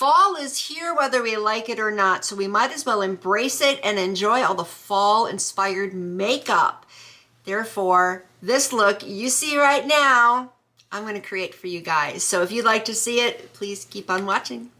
Fall is here whether we like it or not, so we might as well embrace it and enjoy all the fall-inspired makeup. Therefore, this look you see right now, I'm going to create for you guys. So if you'd like to see it, please keep on watching.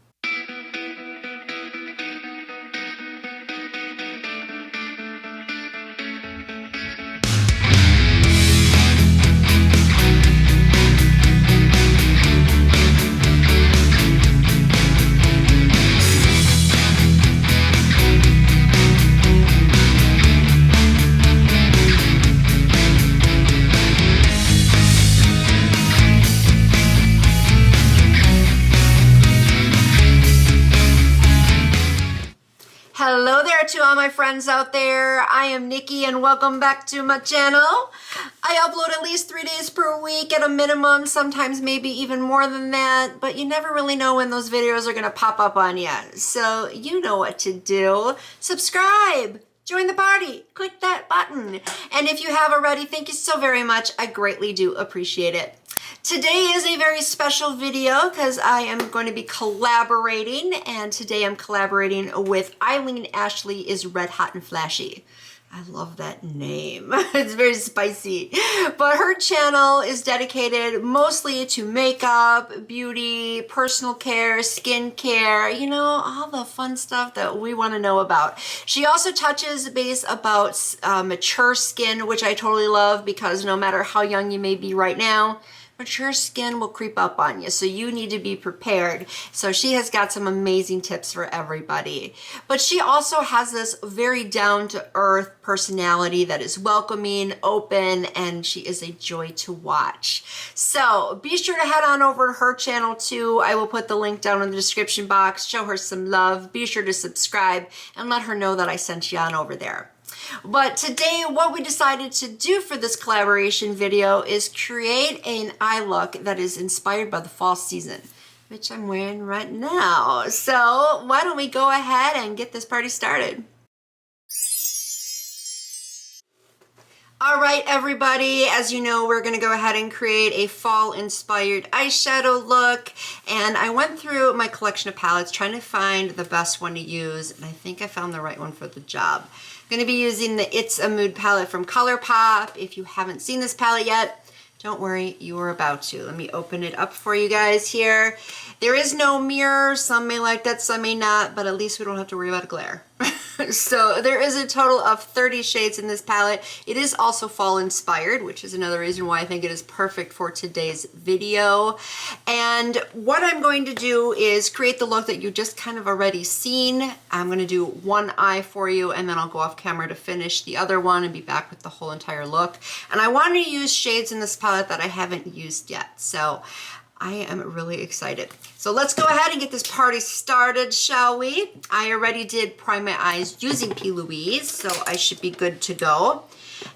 Hello there to all my friends out there. I am Nikki and welcome back to my channel. I upload at least 3 days per week at a minimum, sometimes maybe even more than that, but you never really know when those videos are gonna pop up on you. So you know what to do. Subscribe, join the party, click that button. And if you have already, thank you so very much. I greatly do appreciate it. Today is a very special video because I am going to be collaborating, and today I'm collaborating with Eileen Ashley is Red Hot and Flashy. I love that name. It's very spicy. But her channel is dedicated mostly to makeup, beauty, personal care, skincare, you know, all the fun stuff that we want to know about. She also touches base about mature skin, which I totally love because no matter how young you may be right now, mature skin will creep up on you, so you need to be prepared. So she has got some amazing tips for everybody. But she also has this very down-to-earth personality that is welcoming, open, and she is a joy to watch. So be sure to head on over to her channel too. I will put the link down in the description box. Show her some love. Be sure to subscribe and let her know that I sent you on over there. But today what we decided to do for this collaboration video is create an eye look that is inspired by the fall season, which I'm wearing right now. So why don't we go ahead and get this party started. All right, everybody, as you know, we're gonna go ahead and create a fall-inspired eyeshadow look. And I went through my collection of palettes trying to find the best one to use, and I think I found the right one for the job. I'm gonna be using the sAMood palette from ColourPop. If you haven't seen this palette yet, don't worry, you are about to. Let me open it up for you guys here. There is no mirror. Some may like that, some may not, but at least we don't have to worry about glare. So there is a total of 30 shades in this palette. It is also fall inspired, which is another reason why I think it is perfect for today's video. And what I'm going to do is create the look that you just kind of already seen. I'm going to do one eye for you, and then I'll go off camera to finish the other one and be back with the whole entire look. And I want to use shades in this palette that I haven't used yet. So I am really excited. So let's go ahead and get this party started, shall we? I already did prime my eyes using P. Louise, so I should be good to go.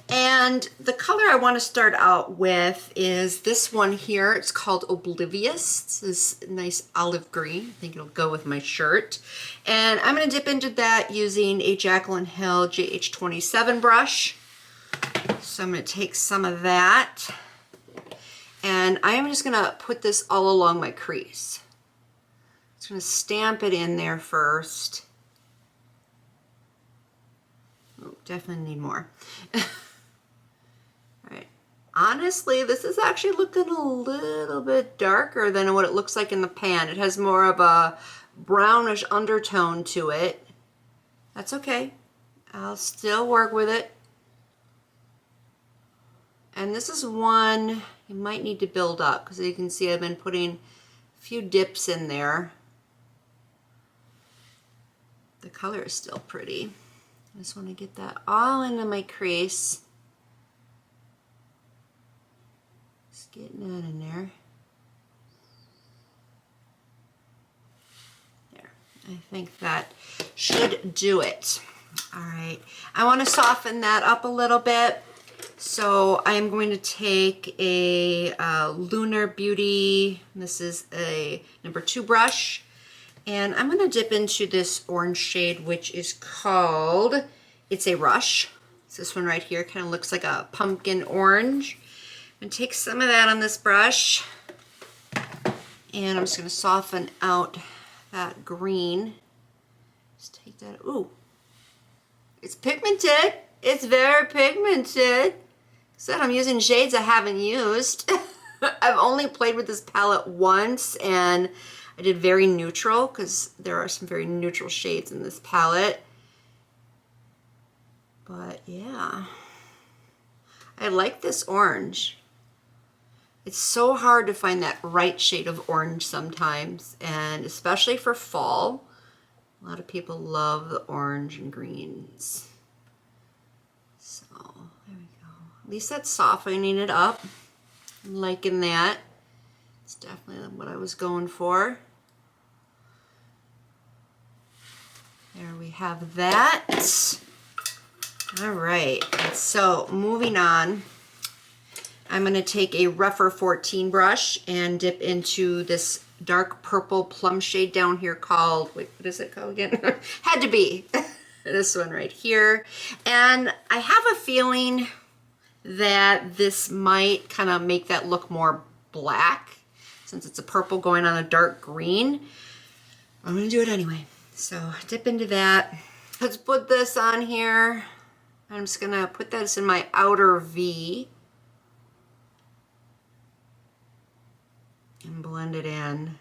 And the color I want to start out with is this one here. It's called Oblivious. It's this nice olive green. I think it'll go with my shirt. And I'm going to dip into that using a Jaclyn Hill JH27 brush. So I'm going to take some of that. And I am just gonna put this all along my crease. Just gonna stamp it in there first. Oh, definitely need more. All right. Honestly, this is actually looking a little bit darker than what it looks like in the pan. It has more of a brownish undertone to it. That's okay. I'll still work with it. And this is one you might need to build up because you can see I've been putting a few dips in there. The color is still pretty. I just want to get that all into my crease. Just getting that in there. There. I think that should do it. All right. I want to soften that up a little bit. So I'm going to take a Lunar Beauty, this is a number 2 brush, and I'm going to dip into this orange shade, which is called, it's a Rush. It's this one right here, kind of looks like a pumpkin orange. I'm going to take some of that on this brush, and I'm just going to soften out that green. Just take that, ooh. It's pigmented. It's very pigmented. Said I'm using shades I haven't used. I've only played with this palette once, and I did very neutral because there are some very neutral shades in this palette. But yeah, I like this orange. It's so hard to find that right shade of orange sometimes, and especially for fall. A lot of people love the orange and greens. So there we go. At least that's softening it up. I'm liking that. It's definitely what I was going for. There we have that. All right, so moving on, I'm going to take a rougher 14 brush and dip into this dark purple plum shade down here called, wait, what is it called again? Had to be this one right here. And I have a feeling that this might kind of make that look more black since it's a purple going on a dark green. I'm going to do it anyway. So dip into that. Let's put this on here. I'm just going to put this in my outer V and blend it in.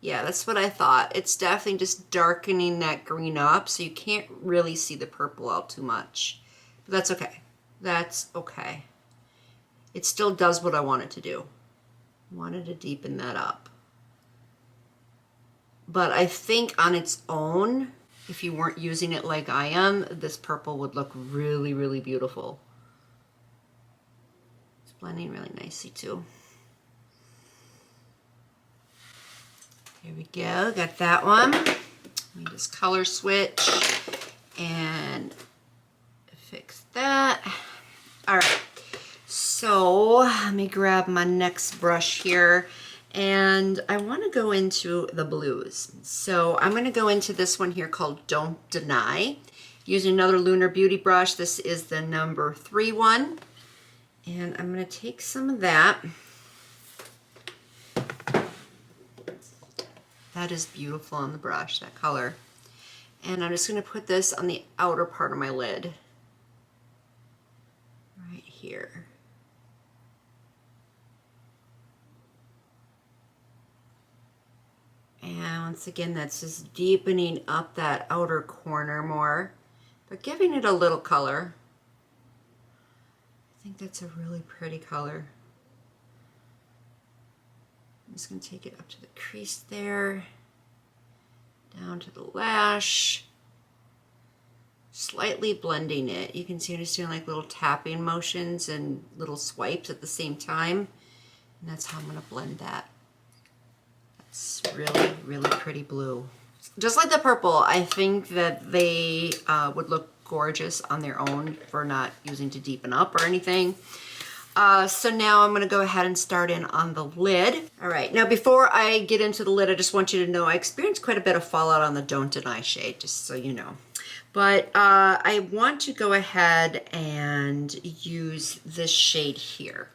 Yeah, that's what I thought. It's definitely just darkening that green up so you can't really see the purple out too much. But that's okay. That's okay. It still does what I want it to do. I wanted to deepen that up. But I think on its own, if you weren't using it like I am, this purple would look really, really beautiful. It's blending really nicely too. Here we go, got that one. Let me just color switch and fix that. All right, so let me grab my next brush here. And I want to go into the blues. So I'm going to go into this one here called Don't Deny. Using another Lunar Beauty brush. This is the number 3 one. And I'm going to take some of that. That is beautiful on the brush, that color. And I'm just going to put this on the outer part of my lid. Right here. And once again, that's just deepening up that outer corner more, but giving it a little color. I think that's a really pretty color. I'm just going to take it up to the crease there, down to the lash, slightly blending it. You can see I'm just doing like little tapping motions and little swipes at the same time, and that's how I'm going to blend that. It's really, really pretty blue. Just like the purple, I think that they would look gorgeous on their own for not using to deepen up or anything. So now I'm going to go ahead and start in on the lid. All right, now before I get into the lid, I just want you to know I experienced quite a bit of fallout on the Don't Deny shade, just so you know. But I want to go ahead and use this shade here.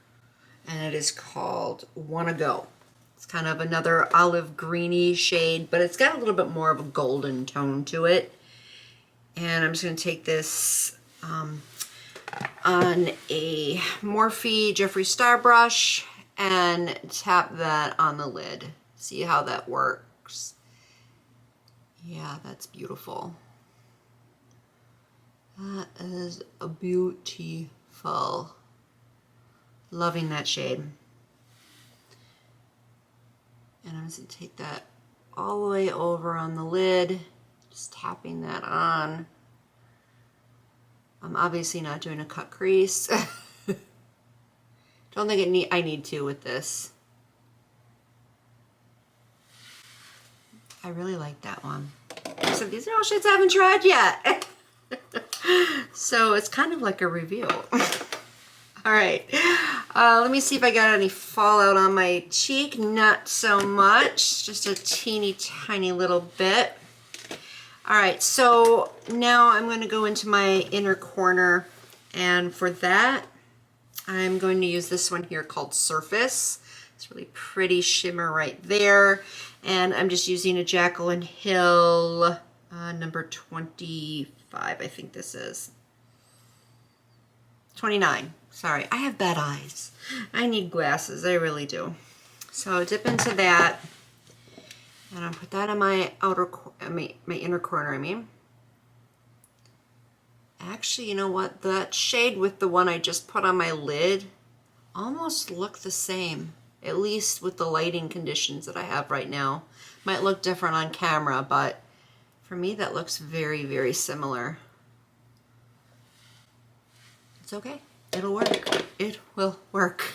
And it is called Wanna Go. It's kind of another olive greeny shade, but it's got a little bit more of a golden tone to it. And I'm just going to take this on a Morphe Jeffree Star brush and tap that on the lid. See how that works? Yeah, that's beautiful. That is a beautiful. Loving that shade. And I'm just going to take that all the way over on the lid, just tapping that on. I'm obviously not doing a cut crease. Don't think I need to with this. I really like that one. So these are all shades I haven't tried yet. So it's kind of like a review. All right, let me see if I got any fallout on my cheek. Not so much, just a teeny tiny little bit. All right, so now I'm going to go into my inner corner, and for that, I'm going to use this one here called Surface. It's really pretty shimmer right there. And I'm just using a Jaclyn Hill number 25, I think this is. 29, sorry. I have bad eyes. I need glasses, I really do. So dip into that. And I'll put that on my my inner corner, I mean. Actually, you know what? That shade with the one I just put on my lid almost look the same, at least with the lighting conditions that I have right now. Might look different on camera, but for me that looks very, very similar. It's okay. It'll work. It will work.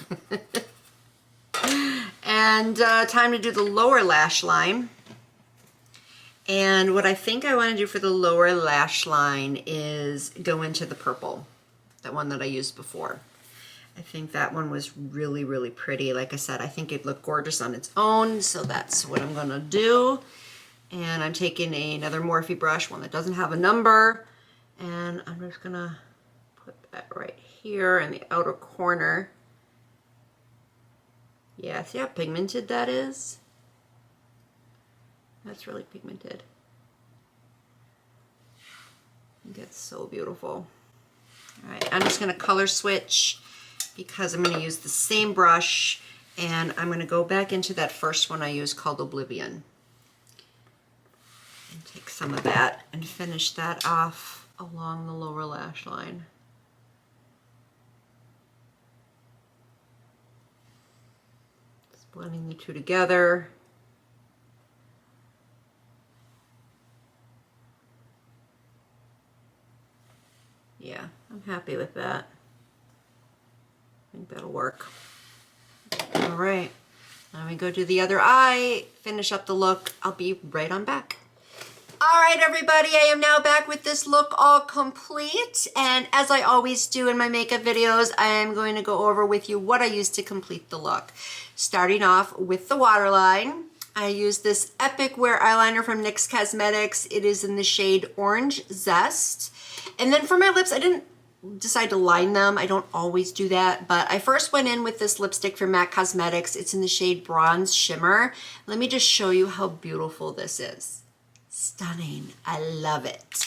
And time to do the lower lash line. And what I think I want to do for the lower lash line is go into the purple, that one that I used before. I think that one was really, really pretty. Like I said, I think it looked gorgeous on its own, so that's what I'm going to do. And I'm taking another Morphe brush, one that doesn't have a number, and I'm just going to put that right here in the outer corner. Yeah, see how pigmented that is? That's really pigmented. That's so beautiful. All right, I'm just gonna color switch because I'm gonna use the same brush, and I'm gonna go back into that first one I used called Oblivion. And take some of that and finish that off along the lower lash line. Just blending the two together. Yeah, I'm happy with that. I think that'll work. All right, now we go to the other eye, finish up the look. I'll be right on back. All right, everybody, I am now back with this look all complete. And as I always do in my makeup videos, I am going to go over with you what I used to complete the look. Starting off with the waterline. I used this Epic Wear eyeliner from NYX Cosmetics. It is in the shade Orange Zest. And then for my lips, I didn't decide to line them. I don't always do that, but I first went in with this lipstick from MAC Cosmetics. It's in the shade Bronze Shimmer. Let me just show you how beautiful this is. Stunning. I love it.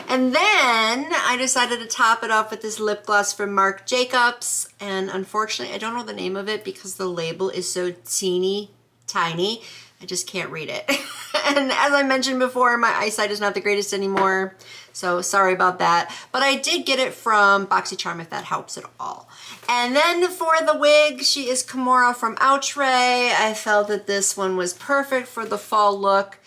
And then I decided to top it off with this lip gloss from Marc Jacobs. And unfortunately, I don't know the name of it because the label is so teeny tiny. I just can't read it. And as I mentioned before, my eyesight is not the greatest anymore, so sorry about that. But I did get it from BoxyCharm, if that helps at all. And then for the wig, she is Kimora from Outre. I felt that this one was perfect for the fall look.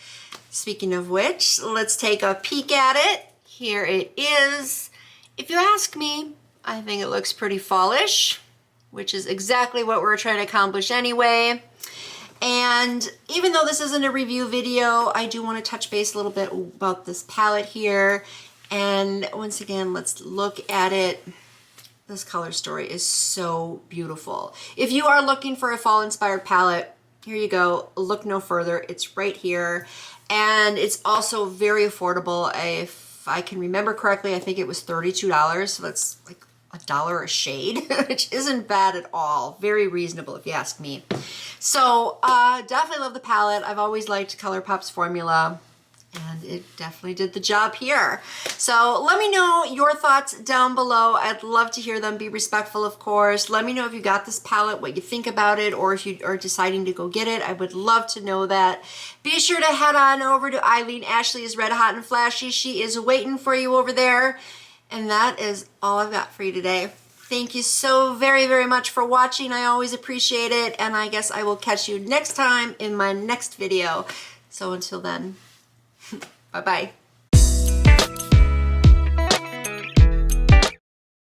Speaking of which, let's take a peek at it. Here it is. If you ask me, I think it looks pretty fallish, which is exactly what we're trying to accomplish anyway. And even though this isn't a review video, I do want to touch base a little bit about this palette here. And once again, let's look at it. This color story is so beautiful. If you are looking for a fall inspired palette, here you go. Look no further. It's right here. And it's also very affordable. If I can remember correctly, I think it was $32. So that's like $1 a shade, which isn't bad at all. Very reasonable if you ask me. So definitely love the palette. I've always liked ColourPop's formula, and it definitely did the job here. So let me know your thoughts down below. I'd love to hear them. Be respectful, of course. Let me know if you got this palette, what you think about it, or if you are deciding to go get it. I would love to know that. Be sure to head on over to Eileen Ashley's Red Hot and Flashy. She is waiting for you over there. And that is all I've got for you today. Thank you so very, very much for watching. I always appreciate it. And I guess I will catch you next time in my next video. So until then, bye-bye.